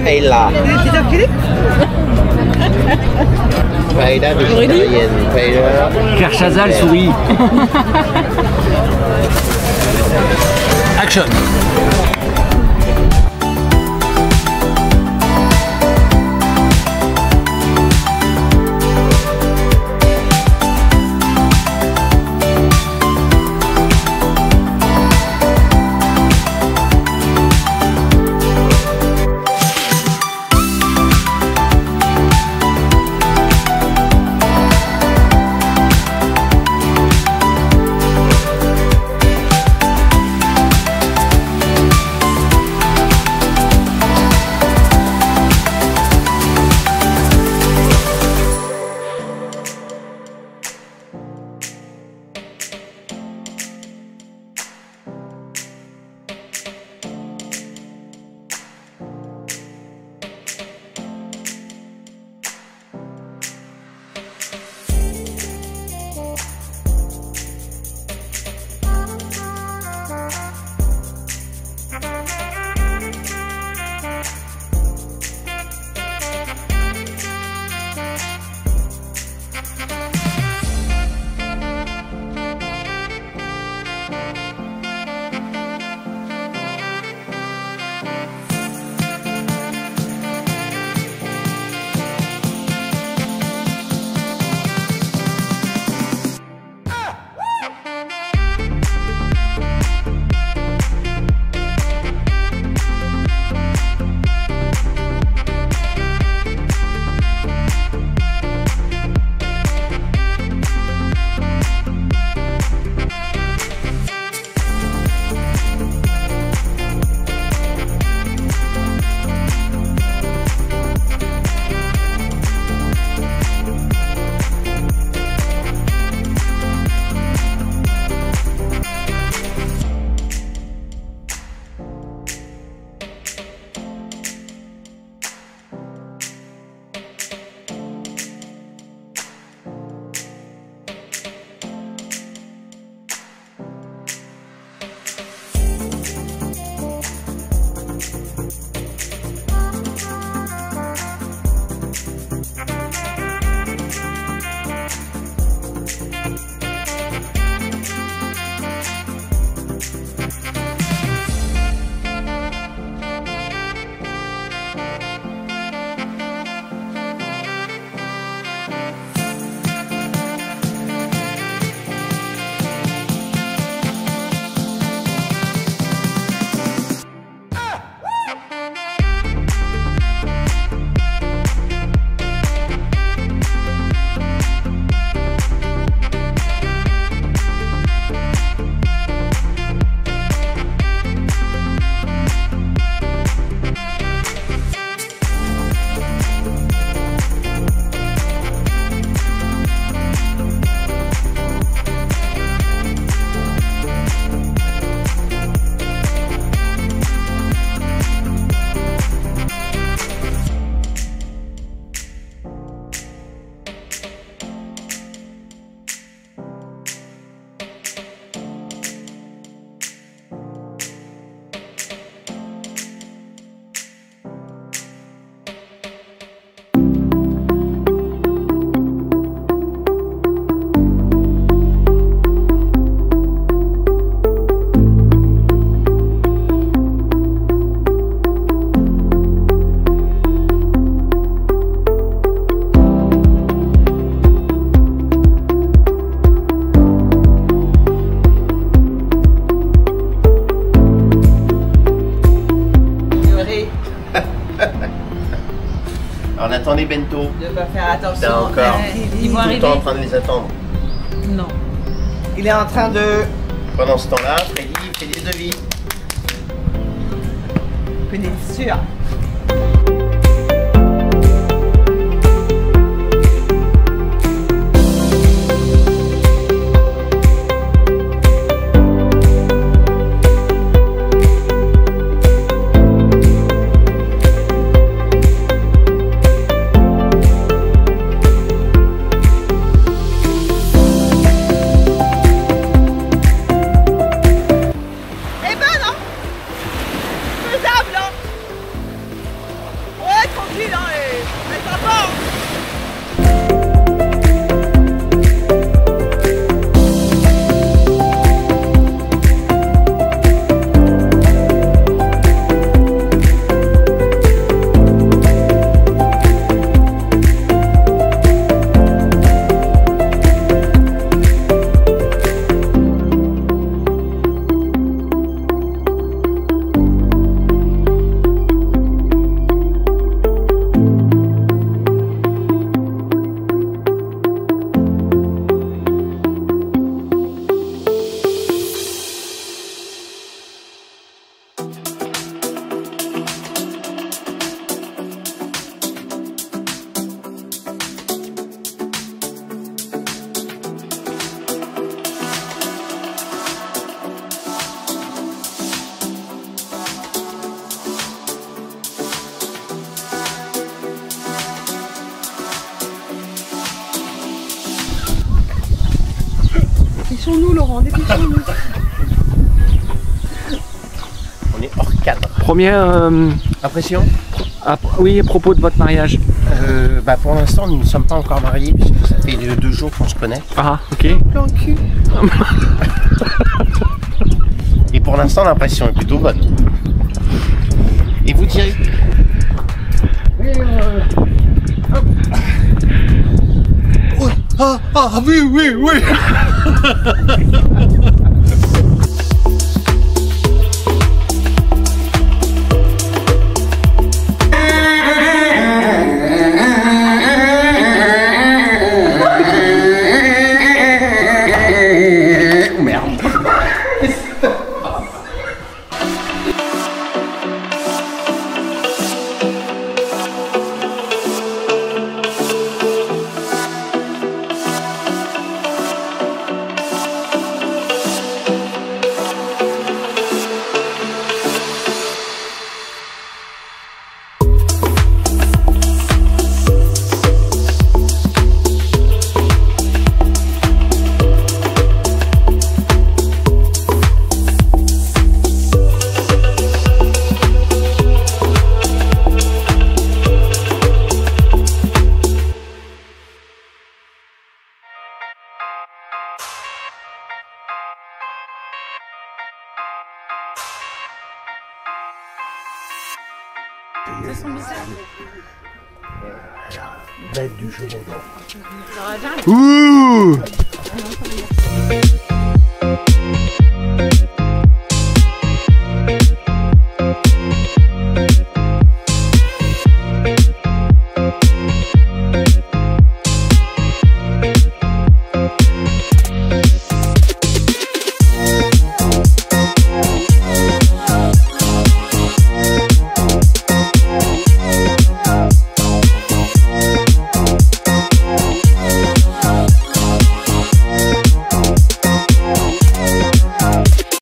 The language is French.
paella. Paella végétarienne. Paella. Claire Chazal sourit. Action. On attend les bento. De pas faire attention. T'es encore Ils vont tout le arriver. temps en train de les attendre. Non. Il est en train de... Pendant ce temps-là, Freddy fait des devis. Péninsule. Dépêchons-nous, Laurent, dépêchons-nous. On est hors cadre. Première Impression? oui, à propos de votre mariage. Bah pour l'instant, nous ne sommes pas encore mariés, puisque ça fait 2 jours qu'on se connaît. Ah, ok. Plan cul. Et pour l'instant, l'impression est plutôt bonne. Et vous Thierry? Oui, oui. Bête du jeu. Ouh.